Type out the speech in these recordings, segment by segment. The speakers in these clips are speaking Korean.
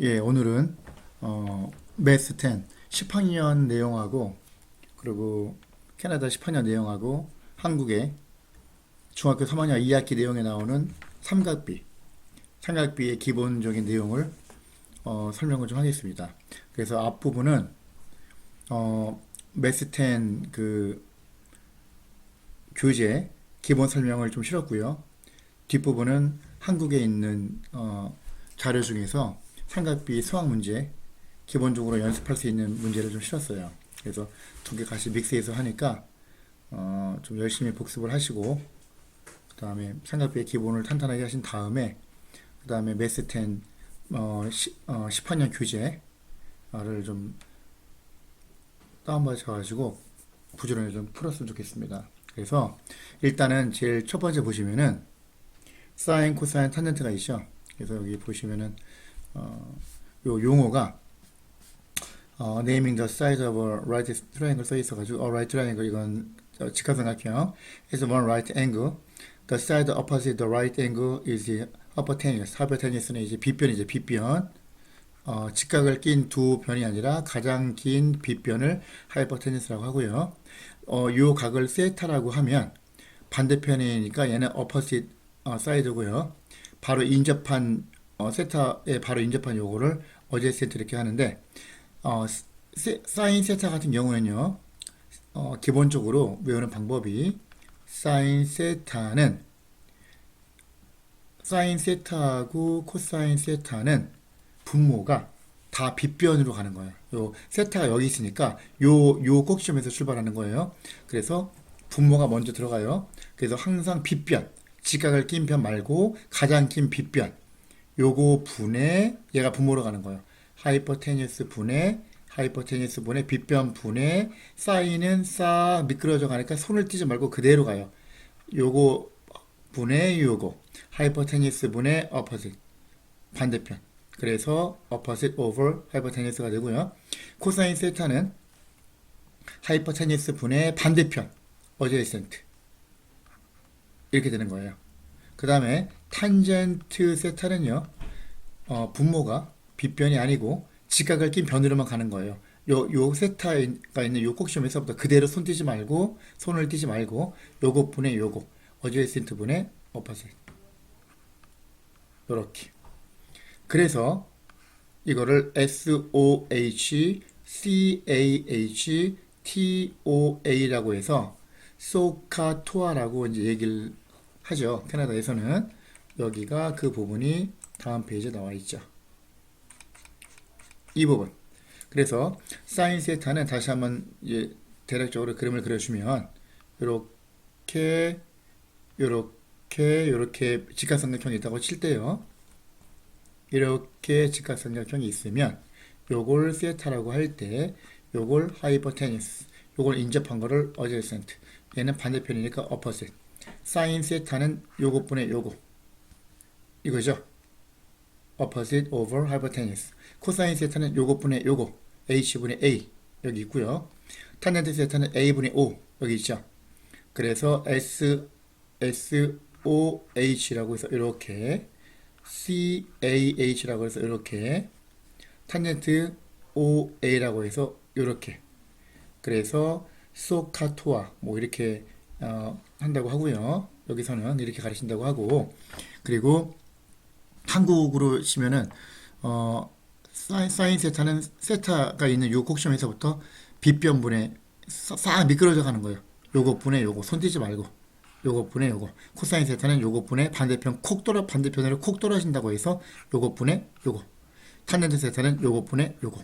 예, 오늘은 매스 10 10학년 내용하고 그리고 캐나다 10학년 내용하고 한국의 중학교 3학년 2학기 내용에 나오는 삼각비의 기본적인 내용을 설명을 좀 하겠습니다. 그래서 앞부분은 매스 10 그 교재 기본 설명을 좀 실었고요. 뒷부분은 한국에 있는 자료 중에서 삼각비 수학 문제 기본적으로 연습할 수 있는 문제를 좀 실었어요. 그래서 두 개 같이 믹스해서 하니까 좀 열심히 복습을 하시고 그 다음에 삼각비의 기본을 탄탄하게 하신 다음에 그 다음에 매스 10 10학년 교재를 좀 다운받으셔가지고 부지런히 좀 풀었으면 좋겠습니다. 그래서 일단은 제일 첫 번째 보시면은 사인, 코사인, 탄젠트가 있죠. 그래서 여기 보시면은 요 용어가 naming the side of a right triangle 써 있어가지고 right triangle 이건 직각삼각형. is one right angle. The side opposite the right angle is the hypotenuse. hypotenuse는 이제 빗변이죠. 빗변. 직각을 낀 두 변이 아니라 가장 긴 빗변을 하이퍼테니스라고 하고요. 요 각을 세타라고 하면 반대편이니까 얘는 opposite 사이드고요. 바로 인접한 세타에 바로 인접한 요거를 어제센트 이렇게 하는데 사인 세타 같은 경우에는요. 기본적으로 외우는 방법이 사인 세타하고 코사인 세타는 분모가 다 빗변으로 가는 거예요. 요 세타가 여기 있으니까 요 꼭지점에서 출발하는 거예요. 그래서 분모가 먼저 들어가요. 그래서 항상 빗변, 직각을 낀 변 말고 가장 긴 빗변 요거 분의 얘가 분모로 가는 거예요. 하이퍼테니스 분의 빗변 분의 사인은 싹 미끄러져 가니까 손을 떼지 말고 그대로 가요. 요거 분의 요거 하이퍼테니스 분의 어퍼짓 반대편. 그래서 opposite over hypotenuse가 되고요. 코사인 세타는 하이퍼테니스 분의 반대편 adjacent 이렇게 되는 거예요. 그 다음에 탄젠트 세타는요. 분모가 빗변이 아니고 직각을 낀 변으로만 가는 거예요. 요 세타가 있는 요 꼭지점에서부터 그대로 손을 떼지 말고 요거 분의 요거 adjacent 분의 opposite 요렇게. 그래서 이거를 SOHCAHTOA라고 해서 소카토아라고 이제 얘기를 하죠. 캐나다에서는 여기가 그 부분이 다음 페이지에 나와 있죠. 이 부분. 그래서 사인 세타는 다시 한번 이제 대략적으로 그림을 그려주면 요렇게 직각삼각형이 있다고 칠 때요. 이렇게 직각삼각형이 있으면 요걸 세타라고 할 때 요걸 하이퍼테니스 요걸 인접한 거를 어제센트 얘는 반대편이니까 opposite 사인 세타는 요것분의 요거 이거죠. opposite over hypotenuse 코사인 세타는 요것분의 요거 h분의 a 여기 있고요. 탄젠트 세타는 a분의 o 여기 있죠. 그래서 SOH라고 해서 이렇게 CAH라고 해서 이렇게 탄젠트 OA라고 해서 이렇게 그래서 소카토아 뭐 이렇게 한다고 하고요. 여기서는 이렇게 가르친다고 하고 그리고 한국으로 치면은 사인 세타는 세타가 있는 요 꼭지점에서부터 빗변분에 싹 미끄러져 가는 거예요. 요거 분의 요거 손 떼지 말고 요거 분의 요거 코사인 세타는 요거 분의 반대편으로 콕 떨어진다고 해서 요거 분의 요거 탄젠트 세타는 요거 분의 요거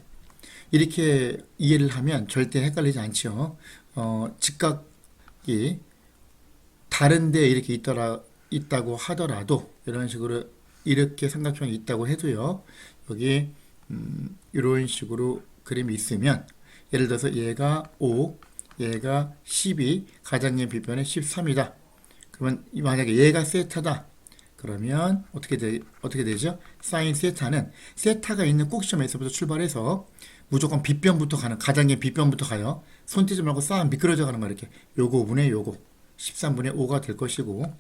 이렇게 이해를 하면 절대 헷갈리지 않죠. 직각이 다른데 이렇게 있다고 하더라도 이런 식으로 이렇게 삼각형이 있다고 해도요. 여기 이런 식으로 그림이 있으면 예를 들어서 얘가 5 얘가 12 가장 긴 빗변은 13이다. 그러면 만약에 얘가 세타다. 그러면 어떻게 되죠? 사인 세타는 세타가 있는 꼭지점에서부터 출발해서 무조건 빗변부터 가는 가장 긴 빗변부터 가요. 손 떼지 말고 싹 미끄러져 가는 거 이렇게 요거 분의 요거 13분의 5가 될 것이고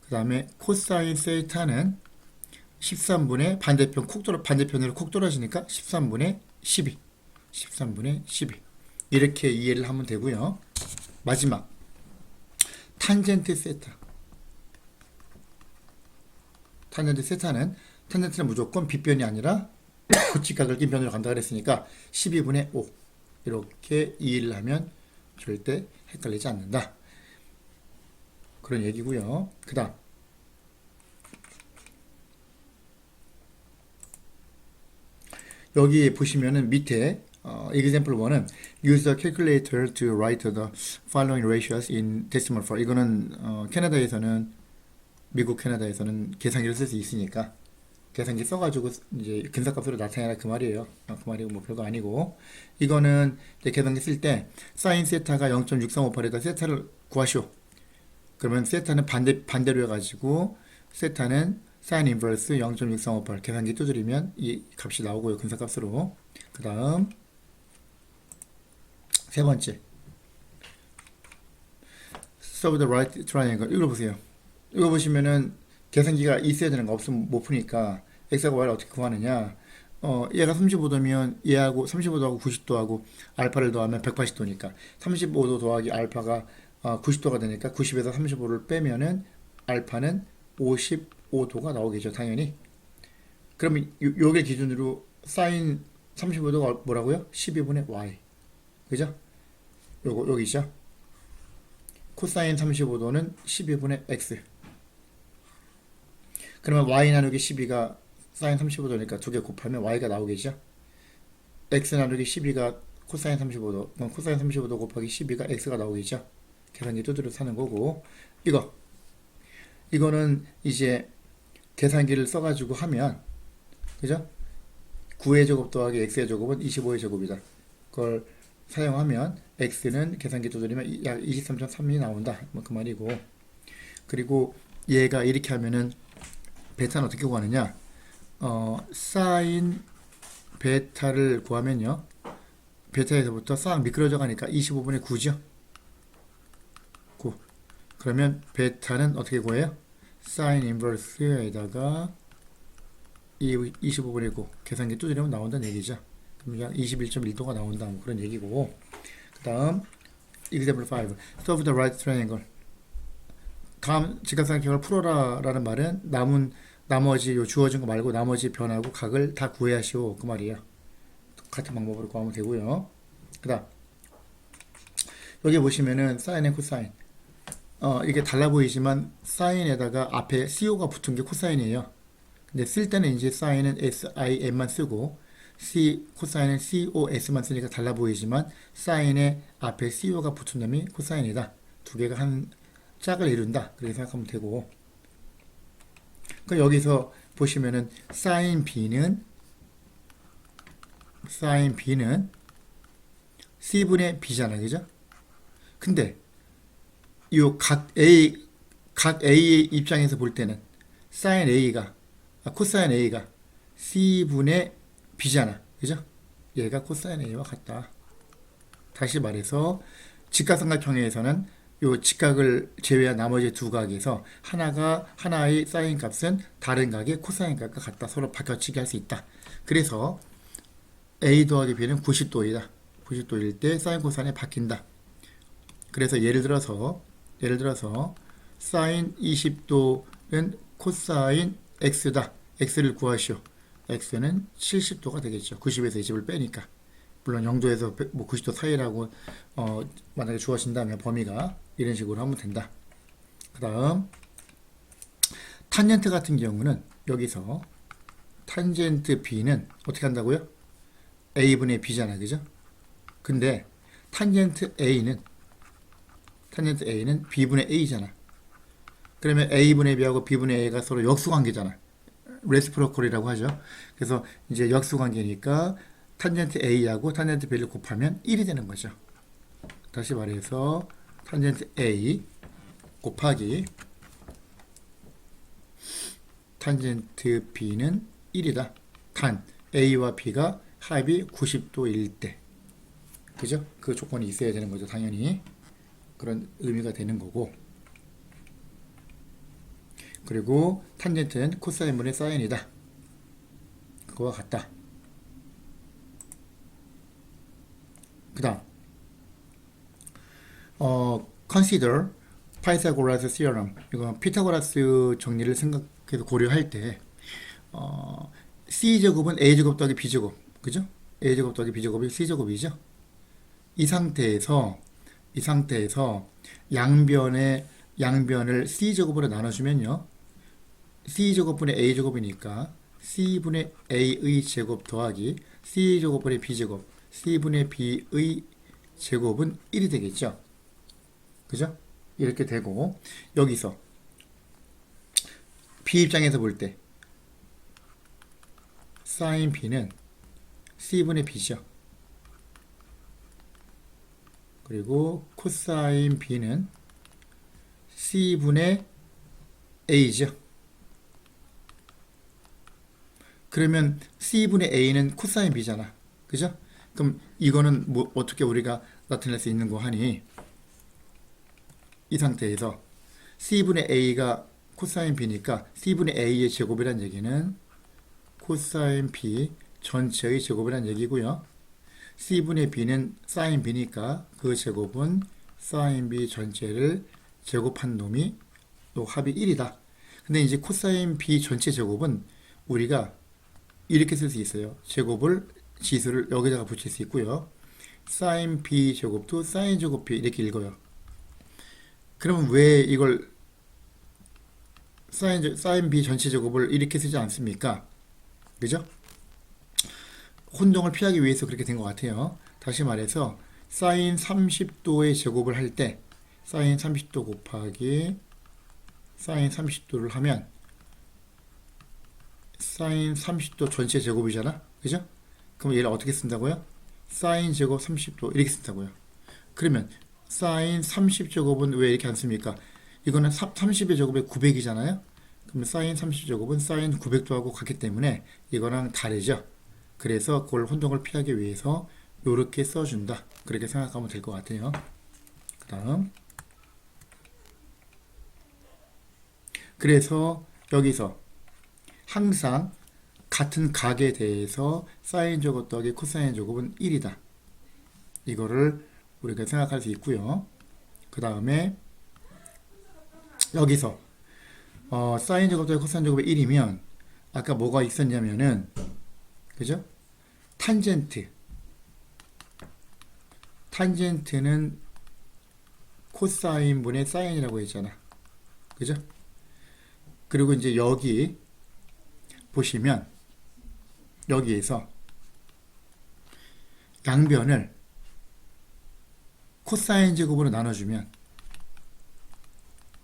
그 다음에 코사인 세타는 13분의 반대편으로 콕 떨어지니까 13분의 12. 13분의 12. 이렇게 이해를 하면 되고요. 마지막 탄젠트 세타. 탄젠트 세타는 탄젠트는 무조건 빗변이 아니라 직각을 낀 변으로 간다 그랬으니까 12분의 5 이렇게 이해를 하면 절대 헷갈리지 않는다. 그런 얘기고요. 그 다음 여기 보시면은 밑에 example 1은 use the calculator to write the following ratios in decimal form. 이거는 미국 캐나다에서는 계산기를 쓸 수 있으니까 계산기 써가지고 이제 근사값으로 나타내라 그 말이에요. 그 말이고 뭐 별거 아니고 이거는 이제 계산기 쓸 때 사인 세타가 0.6358에다 세타를 구하시오. 그러면 세타는 반대로 해가지고 세타는 사인 인버스 0.6358 계산기 두드리면 이 값이 나오고요. 근사값으로. 그 다음 세 번째 solve the right triangle. 이거 보세요. 이거 보시면은 계산기가 있어야 되는 거 없으면 못 푸니까 x하고 y를 어떻게 구하느냐. 얘가 35도면 얘하고 35도하고 90도하고 알파를 더하면 180도니까 35도 더하기 알파가 90도가 되니까 90에서 35를 빼면은 알파는 55도가 나오겠죠. 당연히. 그러면 요게 기준으로 사인 35도가 뭐라고요? 12분의 y. 그죠? 여기죠. 코사인 35도는 12분의 x. 그러면 y 나누기 12가 사인 35도니까 두 개 곱하면 y가 나오겠죠. x 나누기 12가 코사인 35도. 그럼 코사인 35도 곱하기 12가 x가 나오겠죠. 계산기 두드려 사는 거고. 이거는 이제 계산기를 써가지고 하면, 그죠? 9의 제곱 더하기 x의 제곱은 25의 제곱이다. 그걸 사용하면 x는 계산기 두드리면 약 23.3이 나온다. 뭐 그 말이고. 그리고 얘가 이렇게 하면은 베타는 어떻게 구하느냐? 사인 베타를 구하면요. 베타에서부터 싹 미끄러져 가니까 25분의 9죠. 9. 그러면 베타는 어떻게 구해요? 사인 인버스에다가 25분의 9 계산기 두드리면 나온다는 얘기죠. 그럼 약 21.1도가 나온다. 뭐 그런 얘기고. 그 다음 example 5. solve the right triangle. 다음 직각삼각형을 풀어라 라는 말은 나머지 요 주어진 거 말고 나머지 변하고 각을 다 구해야시오 그 말이에요. 같은 방법으로 구하면 되고요. 그 다음 여기 보시면은 사인에 코사인 이게 달라 보이지만 사인에다가 앞에 CO가 붙은 게 코사인이에요. 근데 쓸 때는 이제 사인은 SIN만 쓰고 코사인은 COS만 쓰니까 달라 보이지만 사인의 앞에 CO가 붙은 놈이 코사인이다. 두 개가 한 짝을 이룬다. 그렇게 생각하면 되고. 그 여기서 보시면은 사인 B는 C분의 B잖아. 그죠? 근데 요 각 A의 입장에서 볼 때는 사인 A가 코사인 A가 C분의 B잖아. 그죠? 얘가 코사인 A와 같다. 다시 말해서 직각삼각형에서는 요 직각을 제외한 나머지 두 각에서 하나의 사인 값은 다른 각의 코사인 값과 같다. 서로 바꿔치기 할 수 있다. 그래서 A 더하기 B는 90도이다. 90도일 때 사인 코사인이 바뀐다. 그래서 예를 들어서 사인 20도는 코사인 X다. X를 구하시오. X는 70도가 되겠죠. 90에서 20을 빼니까. 물론 0도에서 90도 사이라고 만약에 주어진다면 범위가 이런 식으로 하면 된다. 그 다음 탄젠트 같은 경우는 여기서 탄젠트 B는 어떻게 한다고요? A분의 B잖아. 그죠? 근데 탄젠트 A는 B분의 A잖아. 그러면 A분의 B하고 B분의 A가 서로 역수관계잖아. 레시프로컬이라고 하죠. 그래서 이제 역수관계니까 탄젠트 A하고 탄젠트 B를 곱하면 1이 되는 거죠. 다시 말해서 탄젠트 A 곱하기 탄젠트 B는 1이다. 단 A와 B가 합이 90도일 때. 그죠? 그 조건이 있어야 되는 거죠. 당연히. 그런 의미가 되는 거고. 그리고 탄젠트는 코사인분의 사인이다. 그와 같다. 그 다음 consider Pythagoras theorem. 이건 피타고라스 정리를 생각해서 고려할 때 C제곱은 A제곱 더하기 B제곱, 그죠? A제곱 더하기 B제곱이 C제곱이죠. 이 상태에서 양변을 C제곱으로 나눠주면요, C제곱분의 A제곱이니까 C분의 A의 제곱 더하기 C제곱분의 B제곱, C분의 B의 제곱은 1이 되겠죠. 그죠? 이렇게 되고, 여기서 B 입장에서 볼 때 sin B는 C분의 B죠. 그리고 코사인 B는 C분의 A죠. 그러면 C분의 A는 코사인 B잖아. 그죠? 그럼 이거는 뭐 어떻게 우리가 나타낼 수 있는 거 하니, 이 상태에서 C분의 A가 코사인 B니까 C분의 A의 제곱이란 얘기는 코사인 B 전체의 제곱이란 얘기고요. C분의 B는 사인 B니까 그 제곱은 사인 B 전체를 제곱한 놈이 또 합이 1이다. 근데 이제 코사인 B 전체 제곱은 우리가 이렇게 쓸 수 있어요. 제곱을 지수를 여기다가 붙일 수 있고요. 사인 B 제곱도 사인 제곱 B 이렇게 읽어요. 그러면 왜 이걸 사인 B 전체 제곱을 이렇게 쓰지 않습니까? 그죠? 혼동을 피하기 위해서 그렇게 된 것 같아요. 다시 말해서 사인 30도의 제곱을 할 때 사인 30도 곱하기 사인 30도를 하면 사인 30도 전체 제곱이잖아. 그죠? 그럼 얘를 어떻게 쓴다고요? 사인 제곱 30도 이렇게 쓴다고요. 그러면 사인 30제곱은 왜 이렇게 안 씁니까? 이거는 30의 제곱에 900이잖아요. 그러면 사인 30제곱은 사인 900도하고 같기 때문에 이거랑 다르죠. 그래서 그걸 혼동을 피하기 위해서 이렇게 써준다. 그렇게 생각하면 될 것 같아요. 그 다음 그래서 여기서 항상 같은 각에 대해서 사인 제곱 더하기 코사인 제곱은 1이다. 이거를 우리가 생각할 수 있고요. 그 다음에 여기서 사인 제곱 더하기 코사인 제곱이 1이면 아까 뭐가 있었냐면은, 그죠? 탄젠트는 코사인 분의 사인이라고 했잖아. 그죠? 그리고 이제 여기 보시면 여기에서 양변을 코사인 제곱으로 나눠주면,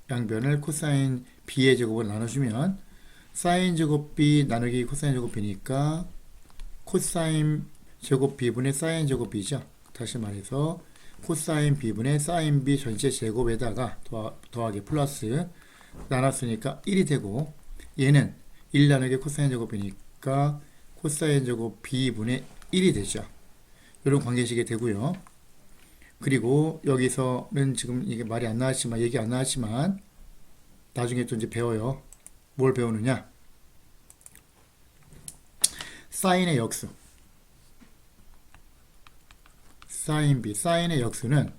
양변을 코사인 B의 제곱으로 나눠주면 사인 제곱 B 나누기 코사인 제곱 B니까 코사인 제곱 B분의 사인 제곱 B죠. 다시 말해서 코사인 B분의 사인 B 전체 제곱에다가 더하기 플러스 나눴으니까 1이 되고, 얘는 1 나누기 코사인 제곱 B니까 코사인 제곱 B분의 1이 되죠. 이런 관계식이 되고요. 그리고 여기서는 지금 이게 말이 안 나왔지만, 얘기 안 나왔지만 나중에 또 이제 배워요. 뭘 배우느냐? 사인의 역수, 사인 B, 사인의 역수는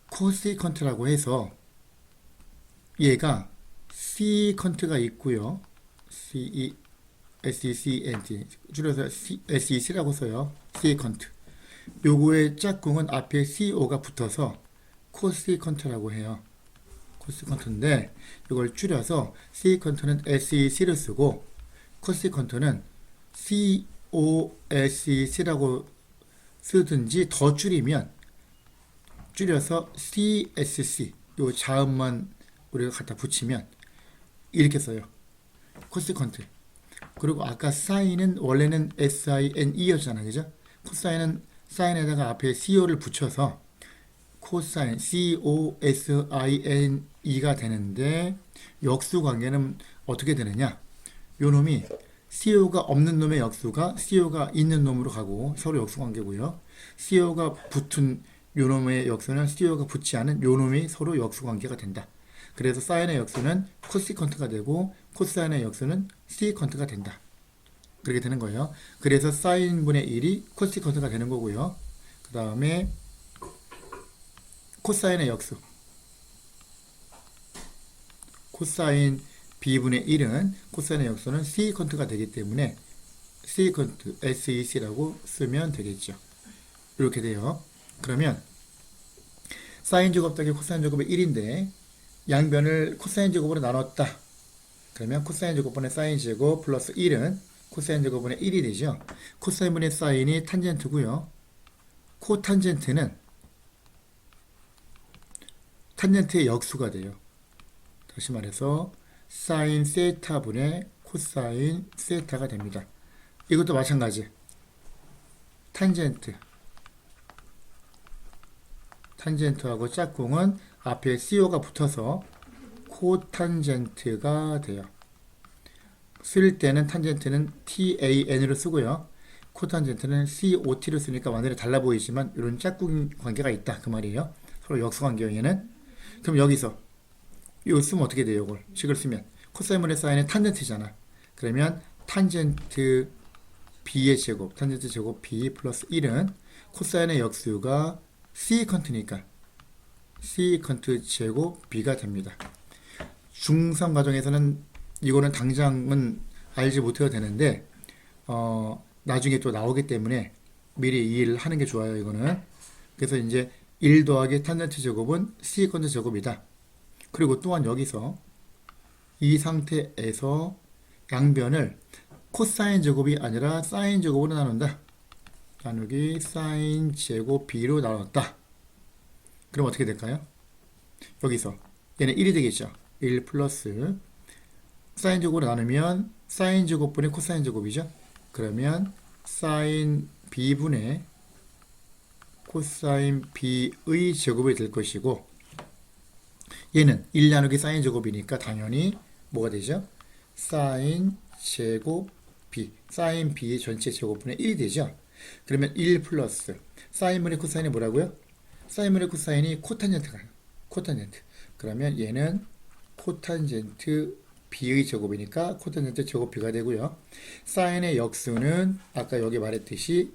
코시컨트라고 해서 얘가 시컨트가 있고요. SECNT 줄여서 SEC라고 써요. 시컨트. 요거의 짝꿍은 앞에 CO가 붙어서 코시컨트라고 해요. 코시컨트인데 이걸 줄여서 시컨트는 SEC를 쓰고 코시컨트는 COSEC라고 쓰든지 더 줄여서 CSC 요 자음만 우리가 갖다 붙이면 이렇게 써요. 코시컨트. 그리고 아까 사인은 원래는 SINE였잖아. 그죠? 코사인은 사인에다가 앞에 CO를 붙여서 코사인 COSINE가 되는데, 역수 관계는 어떻게 되느냐? 요 놈이 CO가 없는 놈의 역수가 CO가 있는 놈으로 가고 서로 역수 관계고요. CO가 붙은 요 놈의 역수는 CO가 붙지 않은 요 놈이 서로 역수 관계가 된다. 그래서 사인의 역수는 코시컨트가 되고 코사인의 역수는 시컨트가 된다. 그렇게 되는 거예요. 그래서 사인분의 1이 코시컨트가 되는 거고요. 그 다음에 코사인의 역수 코사인 b분의 1은 코사인의 역수는 시컨트가 되기 때문에 시컨트 SEC라고 쓰면 되겠죠. 이렇게 돼요. 그러면 사인 제곱 더하기 코사인 제곱이 1인데 양변을 코사인 제곱으로 나눴다. 그러면 코사인 제곱분의 사인 제곱 플러스 1은 코사인 제곱분의 1이 되죠. 코사인분의 사인이 탄젠트고요. 코탄젠트는 탄젠트의 역수가 돼요. 다시 말해서 사인 세타분의 코사인 세타가 됩니다. 이것도 마찬가지. 탄젠트하고 짝꿍은 앞에 CO가 붙어서 코탄젠트가 돼요. 쓸 때는 탄젠트는 TAN으로 쓰고요. 코탄젠트는 COT로 쓰니까 완전히 달라 보이지만 이런 짝꿍 관계가 있다. 그 말이에요. 서로 역수 관계에는. 그럼 여기서 이거 쓰면 어떻게 돼요? 이걸 식을 쓰면 코사인분의 사인은 탄젠트잖아. 그러면 탄젠트 B의 제곱, 탄젠트 제곱 B 플러스 1은 코사인의 역수가 시컨트니까 시컨트 제곱 B가 됩니다. 중3 과정에서는 이거는 당장은 알지 못해도 되는데 나중에 또 나오기 때문에 미리 이해를 하는 게 좋아요. 이거는. 그래서 이제 1 더하기 탄젠트 제곱은 시컨트 제곱이다. 그리고 또한 여기서 이 상태에서 양변을 코사인 제곱이 아니라 사인 제곱으로 나눈다. 나누기 사인 제곱 b로 나눴다. 그럼 어떻게 될까요? 여기서 얘는 1이 되겠죠. 1 플러스 사인 제곱으로 나누면 사인 제곱분의 코사인 제곱이죠. 그러면 사인 b분의 코사인 b의 제곱이 될 것이고 얘는 1 나누기 사인 제곱이니까 당연히 뭐가 되죠? 사인 제곱 b, 사인 b 전체 제곱분의 1이 되죠. 그러면 1 플러스 사인분의 코사인이 뭐라고요? 사인분의 코사인이 코탄젠트가 코탄젠트. 그러면 얘는 코탄젠트 b의 제곱이니까 코탄젠트 제곱 b가 되고요. 사인의 역수는 아까 여기 말했듯이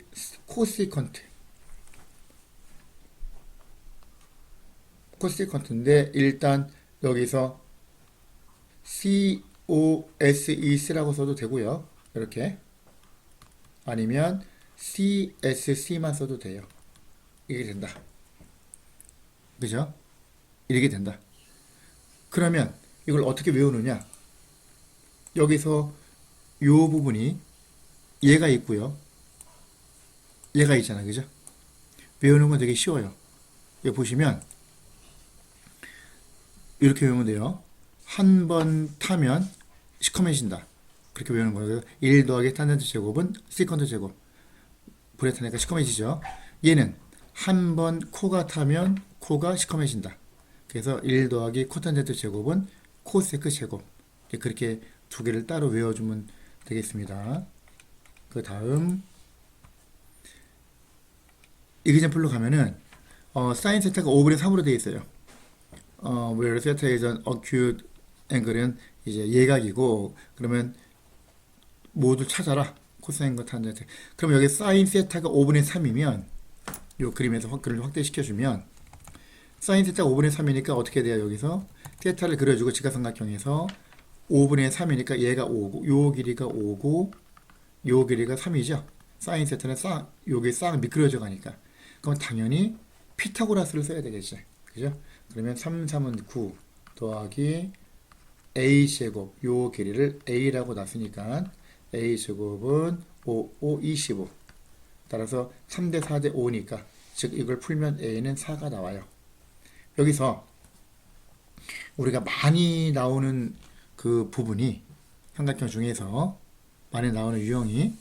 코시컨트인데 일단 여기서 COSEC라고 써도 되고요. 이렇게 아니면 CSC만 써도 돼요. 이게 된다. 그죠? 이렇게 된다. 그러면 이걸 어떻게 외우느냐? 여기서 요 부분이 얘가 있고요. 얘가 있잖아. 그죠? 외우는 건 되게 쉬워요. 여기 보시면 이렇게 외우면 돼요. 한 번 타면 시커매진다. 그렇게 외우는 거예요. 1 더하기 탄젠트 제곱은 시컨트 제곱. 불에 타니까 시커매지죠. 얘는 한 번 코가 타면 코가 시커매진다. 그래서 1 더하기 코탄젠트 제곱은 코세크 제곱. 그렇게 두 개를 따로 외워주면 되겠습니다. 그 다음 이그젠플로 가면은 사인 세타가 5분의 3으로 되어 있어요. where theta is an acute angle은 이제 예각이고 그러면 모두 찾아라. 코사인과 탄젠트. 그럼 여기 사인 세타가 5분의 3이면 이 그림에서 그림을 확대시켜주면 사인 세타가 5분의 3이니까 어떻게 돼요? 여기서 세타를 그려주고 직각삼각형에서 5분의 3이니까 얘가 5고 요 길이가 5고 요 길이가 3이죠. 사인 세타는 여기 싹 미끄러져 가니까 그럼 당연히 피타고라스를 써야 되겠지. 그죠? 그러면 3, 3은 9 더하기 a제곱 요 길이를 a라고 놨으니까 a제곱은 5, 5, 25 따라서 3대 4대 5니까 즉 이걸 풀면 a는 4가 나와요. 여기서 우리가 많이 나오는 그 부분이 삼각형 중에서 많이 나오는 유형이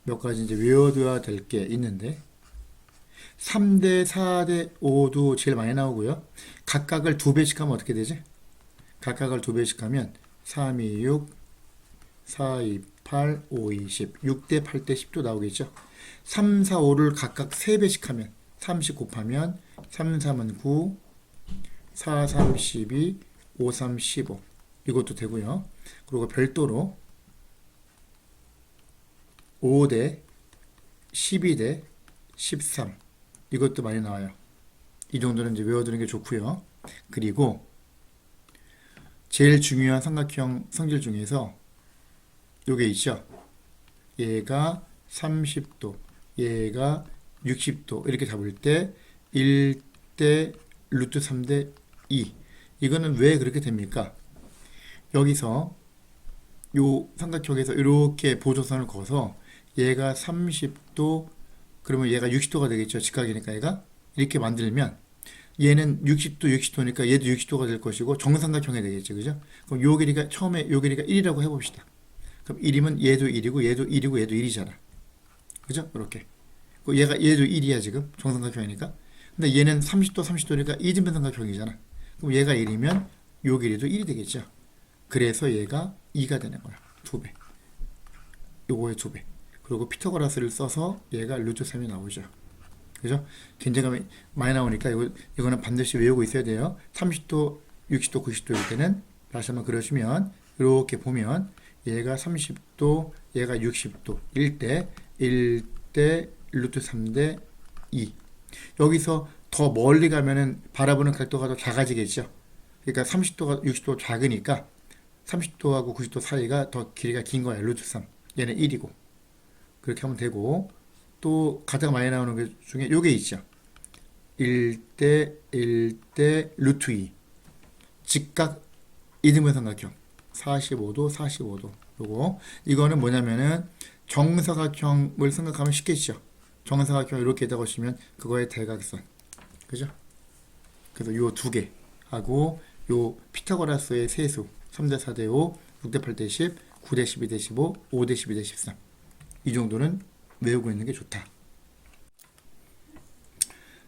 몇 가지 이제 외워둬야 될 게 있는데 3대 4대 5도 제일 많이 나오고요. 각각을 2배씩 하면 어떻게 되지? 각각을 2배씩 하면 3, 2, 6, 4, 2, 8, 5, 2, 10 6대 8대 10도 나오겠죠. 3, 4, 5를 각각 3배씩 하면 30 곱하면 3, 3은 9 4, 3, 12 5, 3, 15 이것도 되고요. 그리고 별도로 5대 12대 13 이것도 많이 나와요. 이 정도는 이제 외워두는 게 좋고요. 그리고 제일 중요한 삼각형 성질 중에서 요게 있죠. 얘가 30도, 얘가 60도 이렇게 잡을 때 1대 루트 3대 2 이거는 왜 그렇게 됩니까? 여기서 요 삼각형에서 이렇게 보조선을 그어서 얘가 30도 그러면 얘가 60도가 되겠죠. 직각이니까 얘가 이렇게 만들면 얘는 60도 60도니까 얘도 60도가 될 것이고 정삼각형이 되겠죠. 그죠? 그럼 요 길이가 처음에 요 길이가 1이라고 해봅시다. 그럼 1이면 얘도 1이고 얘도 1이고 얘도 1이잖아. 그죠? 이렇게. 얘가 얘도 1이야 지금 정삼각형이니까. 근데 얘는 30도 30도니까 이등변 삼각형이잖아. 그럼 얘가 1이면 요 길이도 1이 되겠죠. 그래서 얘가 2가 되는 거야. 2배. 요거의 2배. 그리고 피타고라스를 써서 얘가 루트 3이 나오죠. 그죠? 굉장히 많이 나오니까 이거는 반드시 외우고 있어야 돼요. 30도, 60도, 90도일 때는 다시 한번 그려주면 이렇게 보면 얘가 30도, 얘가 60도일 때 1대 루트 3대 2. 여기서 더 멀리 가면은 바라보는 각도가 더 작아지겠죠. 그러니까 30도가 60도 작으니까 30도하고 90도 사이가 더 길이가 긴 거야. 루트 3. 얘는 1이고. 그렇게 하면 되고 또 가장 많이 나오는 것 중에 요게 있죠. 1대 1대 루트 2. 직각 이등변 삼각형. 45도 45도. 요거 이거는 뭐냐면은 정사각형을 생각하면 쉽겠죠. 정사각형 이렇게 적으시면 그거의 대각선. 그죠? 그래서 요 두 개 하고 요 피타고라스의 세수 3대 4대 5, 6대 8대 10, 9대 12대 15, 5대 12대 13. 이 정도는 외우고 있는 게 좋다.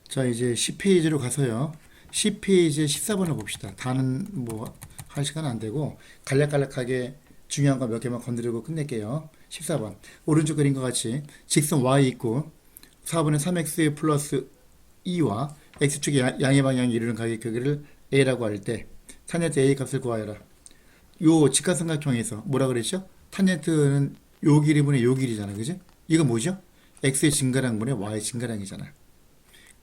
자, 이제 10페이지로 가서요. 10페이지의 14번을 봅시다. 다는 뭐 할 시간은 안 되고 간략간략하게 중요한 거 몇 개만 건드리고 끝낼게요. 14번. 오른쪽 그림과 같이 직선 y 있고 4분의 3x 플러스 2와 x축의 양의 방향이 이루는 각의 크기를 a라고 할 때 탄젠트 a 값을 구하여라. 요 직각삼각형에서 뭐라 그랬죠? 탄젠트는 요 길이분의 요 길이잖아. 그지? 이거 뭐죠? x의 증가량분의 y의 증가량이잖아.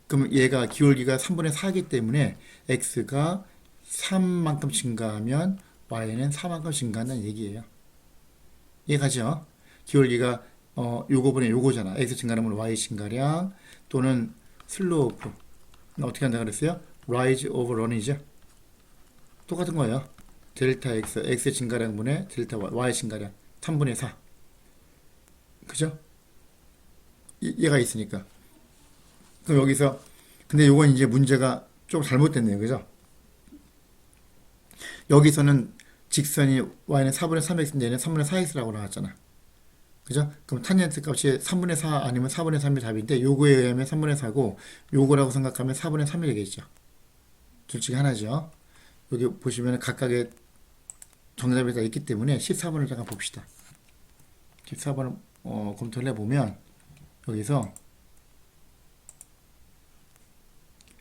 그럼 얘가 기울기가 3분의 4이기 때문에 x가 3만큼 증가하면 y는 4만큼 증가한다는 얘기예요. 이해가죠? 기울기가 요거분의 요거잖아. x 증가량분의 y 증가량 또는 슬로프 어떻게 한다 그랬어요? rise over run이죠. 똑같은 거예요. 델타 x, x의 증가량분의 델타 y 증가량 3분의 4. 그죠? 얘가 있으니까. 그럼 여기서 근데 요건 이제 문제가 좀 잘못됐네요. 그죠? 여기서는 직선이 y는 4분의 3x인데 얘는 3분의 4x라고 나왔잖아. 그죠? 그럼 탄젠트 값이 3분의 4 아니면 4분의 3이 답인데 요거에 의하면 3분의 4고 요거라고 생각하면 4분의 3이 되겠죠. 둘 중에 하나죠. 여기 보시면 각각의 정답이 다 있기 때문에 14번을 잠깐 봅시다. 14번을 검토를 해보면 여기서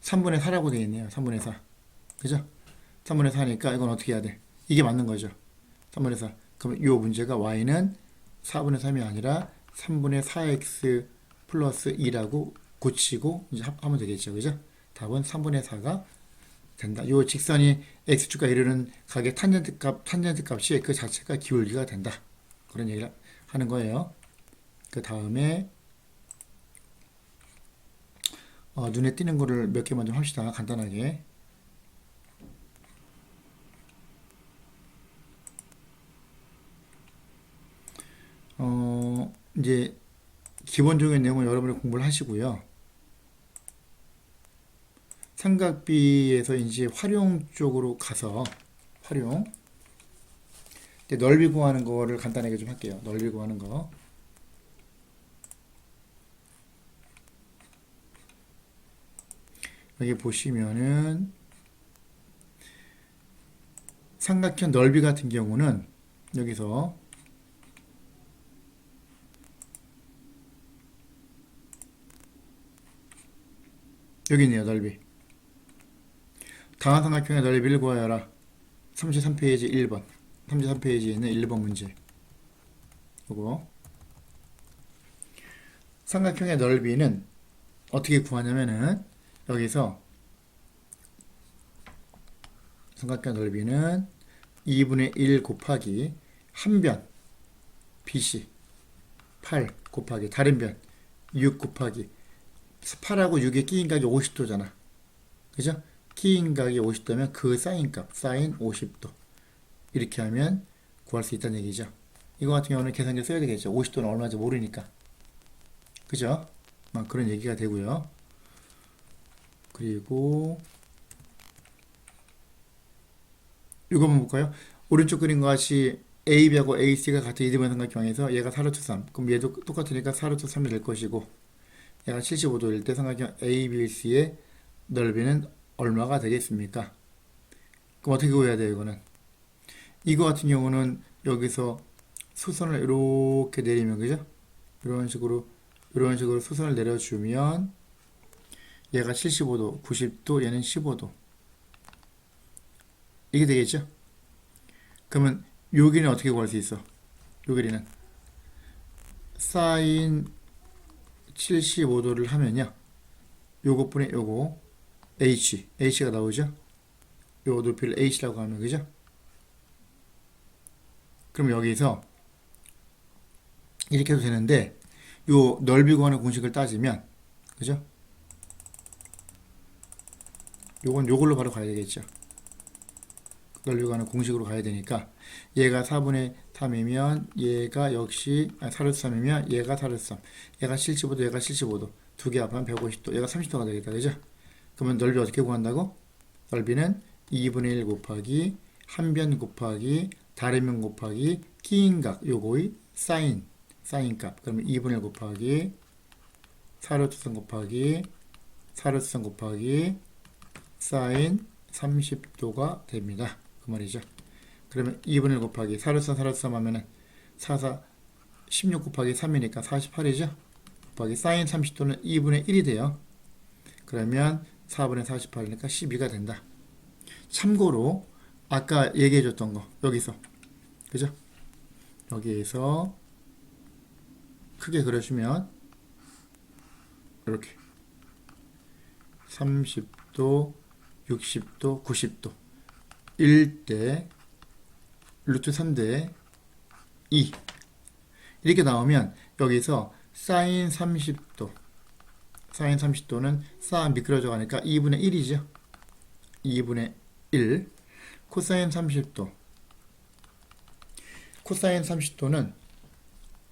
3분의 4라고 되어 있네요. 3분의 4. 그죠? 3분의 4니까 이건 어떻게 해야 돼? 이게 맞는 거죠. 3분의 4. 그럼 이 문제가 y는 4분의 3이 아니라 3분의 4x 플러스 2라고 고치고 이제 하면 되겠죠. 그죠? 답은 3분의 4가 된다. 이 직선이 x축과 이르는 각의 탄젠트 값이 그 자체가 기울기가 된다. 그런 얘기를 하는 거예요. 그 다음에 눈에 띄는 거를 몇 개만 좀 합시다. 간단하게. 이제 기본적인 내용은 여러분이 공부를 하시고요. 삼각비에서 이제 활용 쪽으로 가서 활용 넓이 구하는 거를 간단하게 좀 할게요. 넓이 구하는 거. 여기 보시면은 삼각형 넓이 같은 경우는 여기서 여기 있네요. 넓이. 다한 삼각형의 넓이를 구하여라. 33페이지 1번. 33페이지에 있는 1번 문제. 요거. 삼각형의 넓이는 어떻게 구하냐면은 여기서 삼각형 넓이는 2분의 1 곱하기 한 변 BC 8 곱하기 다른 변 6 곱하기 8하고 6의 끼인각이 50도잖아. 그죠? 끼인각이 50도면 그 사인값 사인 50도 이렇게 하면 구할 수 있다는 얘기죠. 이거 같은 경우는 계산기를 써야 되겠죠. 50도는 얼마인지 모르니까. 그죠? 그런 얘기가 되고요. 그리고 이거 한번 볼까요? 오른쪽 그림과 같이 AB하고 AC가 같은 이등변 삼각형에서 얘가 4루트 3. 그럼 얘도 똑같으니까 4루트 3이 될 것이고 얘가 75도일 때 삼각형 ABC의 넓이는 얼마가 되겠습니까? 그럼 어떻게 구해야 돼요, 이거는? 이거 같은 경우는 여기서 수선을 이렇게 내리면, 그죠? 이런 식으로 수선을 내려주면 얘가 75도, 90도, 얘는 15도. 이게 되겠죠? 그러면 요 길이는 어떻게 구할 수 있어? 요 길이는 사인 75도를 하면요. 요것분의 요거 H가 나오죠? 요 높이를 H라고 하면, 그죠? 그럼 여기서 이렇게 해도 되는데 요 넓이 구하는 공식을 따지면, 그죠? 요건 요걸로 바로 가야 되겠죠. 넓이 구하는 공식으로 가야 되니까 얘가 4분의 3이면 얘가 역시 4루트 3이면 얘가 4루트 3, 얘가 75도, 얘가 75도, 두 개 합하면 150도, 얘가 30도가 되겠다, 그죠? 그러면 넓이 어떻게 구한다고? 넓이는 2분의 1 곱하기 한 변 곱하기 다른 변 곱하기 끼인각 요거의 사인값. 그러면 2분의 1 곱하기 4루트 3 곱하기 4루트 3 곱하기 사인 30도가 됩니다. 그 말이죠. 그러면 2분의 1 곱하기 4루트 3 4루트 3 하면은 16 곱하기 3이니까 48이죠. 곱하기 사인 30도는 2분의 1이 돼요. 그러면 4분의 48이니까 12가 된다. 참고로 아까 얘기해줬던 거 여기서, 그죠? 여기에서 크게 그려주면 이렇게 30도, 60도, 90도 1대 루트 3대 2 이렇게 나오면 여기서 사인 30도는 싹 미끄러져 가니까 2분의 1이죠. 2분의 1 코사인 30도는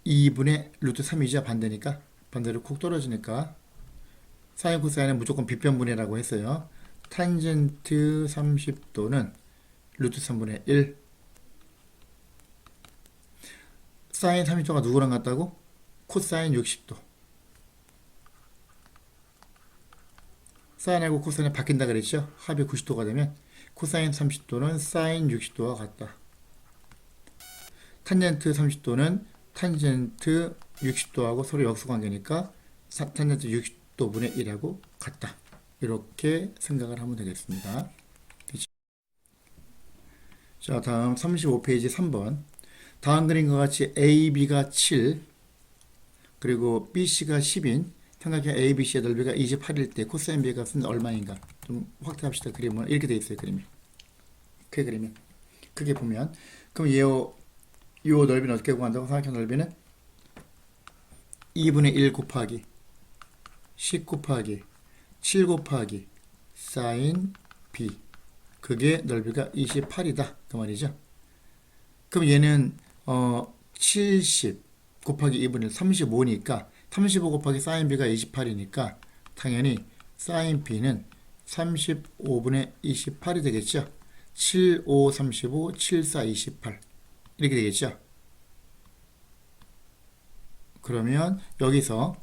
2분의 루트 3이죠. 반대니까 반대로 콕 떨어지니까 사인 코사인은 무조건 빗변분이라고 했어요. 탄젠트 30도는 루트 3분의 1 사인 30도가 누구랑 같다고? 코사인 60도. 사인하고 코사인이 바뀐다 그랬죠? 합이 90도가 되면 코사인 30도는 사인 60도와 같다. 탄젠트 30도는 탄젠트 60도하고 서로 역수관계니까 탄젠트 60도분의 1하고 같다. 이렇게 생각을 하면 되겠습니다. 자, 다음 35페이지 3번. 다음 그림과 같이 AB가 7 그리고 BC가 10인 삼각형 ABC의 넓이가 28일 때 코사인 B 값은 얼마인가? 좀 확대합시다. 그림은 이렇게 되어 있어요. 그림이 크게 그리면 크게 보면 그럼 요 넓이는 어떻게 구한다고? 삼각형 넓이는 2분의 1 곱하기 10 곱하기 7 곱하기 사인 B 그게 넓이가 28이다. 그 말이죠. 그럼 얘는 70 곱하기 2분의 1 35니까 35 곱하기 사인 B가 28이니까 당연히 사인 B는 35분의 28이 되겠죠. 7, 5, 35, 7, 4, 28 이렇게 되겠죠. 그러면 여기서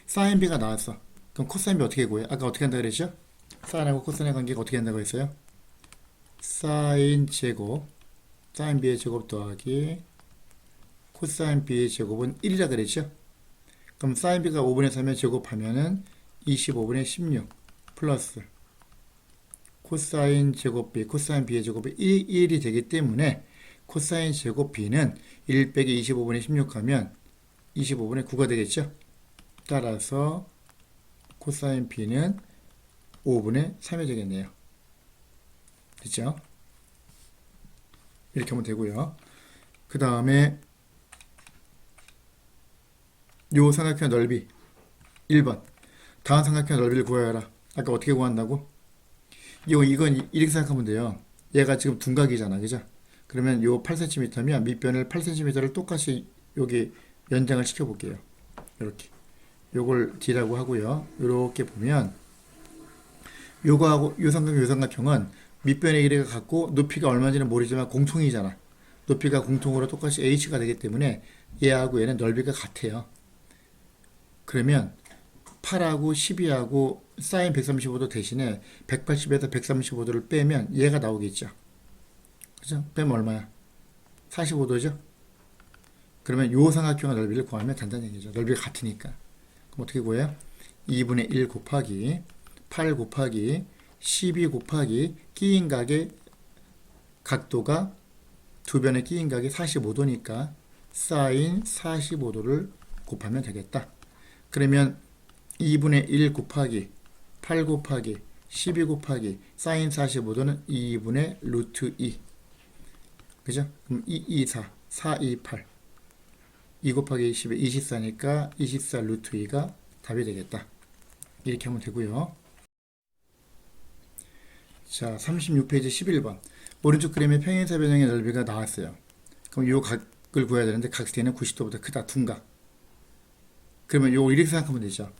사인 B가 나왔어. 그럼 코사인 B 어떻게 구해? 아까 어떻게 한다 그랬죠? 사인하고 코사인의 관계가 어떻게 한다고 했어요? 사인 제곱 사인 B의 제곱 더하기 코사인 B의 제곱은 1이라 그랬죠? 그럼 사인 B가 5분의 3에 제곱하면은 25분의 16 플러스 코사인 제곱 B, 코사인 B의 제곱이 1이 되기 때문에 코사인 제곱 B는 1 빼기 25분의 16 하면 25분의 9가 되겠죠. 따라서 코사인 B는 5분의 3이 되겠네요. 됐죠? 이렇게 하면 되고요. 그 다음에 요 삼각형 넓이 1번 다음 삼각형 넓이를 구하여라. 아까 어떻게 구한다고? 이건 이렇게 생각하면 돼요. 얘가 지금 둔각이잖아, 그죠? 그러면 요 8cm면 밑변을 8cm를 똑같이 여기 연장을 시켜 볼게요. 이렇게 요걸 D라고 하고요. 이렇게 보면 요거하고 요 삼각형은 밑변의 길이가 같고 높이가 얼마인지는 모르지만 공통이잖아. 높이가 공통으로 똑같이 h가 되기 때문에 얘하고 얘는 넓이가 같아요. 그러면 8하고 12하고 사인 135도 대신에 180에서 135도를 빼면 얘가 나오겠죠. 그죠? 빼면 얼마야? 45도죠? 그러면 요 삼각형의 넓이를 구하면 된다는 얘기죠. 넓이가 같으니까. 그럼 어떻게 구해요? 2분의 1 곱하기 8 곱하기 12 곱하기 끼인 각의 각도가 두 변의 끼인 각이 45도니까 사인 45도를 곱하면 되겠다. 그러면 2분의 1 곱하기 8 곱하기 12 곱하기 사인 45도는 2분의 루트 2. 그죠? 그럼 2, 2, 4, 4, 2, 8. 2 곱하기 20에 24니까 24 루트 2가 답이 되겠다. 이렇게 하면 되고요. 자, 36페이지 11번. 오른쪽 그림의 평행사 변형의 넓이가 나왔어요. 그럼 요 각을 구해야 되는데 각 C는 90도보다 크다. 둔각. 그러면 요거 이렇게 생각하면 되죠.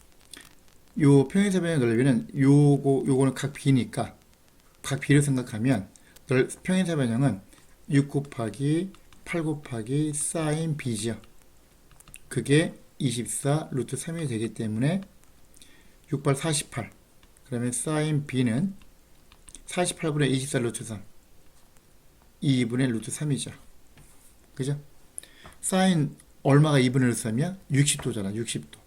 요 평행사 변형의 넓이는 요거는 각 B니까 각 B를 생각하면 평행사 변형은 6 곱하기 8 곱하기 사인 B죠. 그게 24 루트 3이 되기 때문에 6발 48. 그러면 사인 B는 48분의 24 루트 3 2분의 루트 3이죠. 그죠? 사인 얼마가 2분의 루트 3이야? 60도잖아. 60도.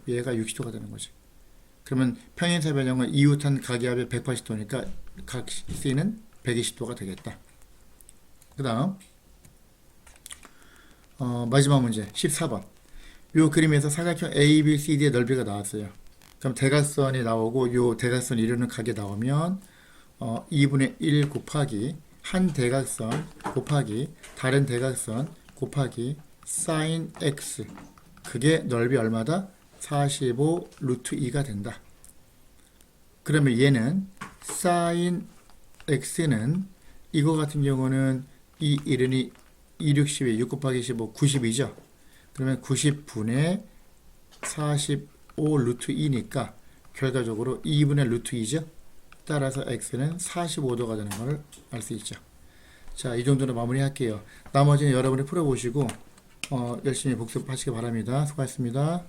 얘가 60도가 되는 거지. 그러면 평행사 변형은 이웃한 각의 합이 180도니까 각 C는 120도가 되겠다. 그 다음 마지막 문제 14번. 요 그림에서 사각형 ABCD의 넓이가 나왔어요. 그럼 대각선이 나오고 요 대각선 이루는 각이 나오면 2분의 1 곱하기 한 대각선 곱하기 다른 대각선 곱하기 사인 x 그게 넓이 얼마다? 45 루트 2가 된다. 그러면 얘는 사인 x는 이거 같은 경우는 이 이른이 260에 6 곱하기 15 90이죠. 그러면 90분의 45 루트 2니까 결과적으로 2분의 루트 2죠. 따라서 x는 45도가 되는 것을 알 수 있죠. 자, 이 정도로 마무리할게요. 나머지는 여러분이 풀어보시고 열심히 복습하시기 바랍니다. 수고하셨습니다.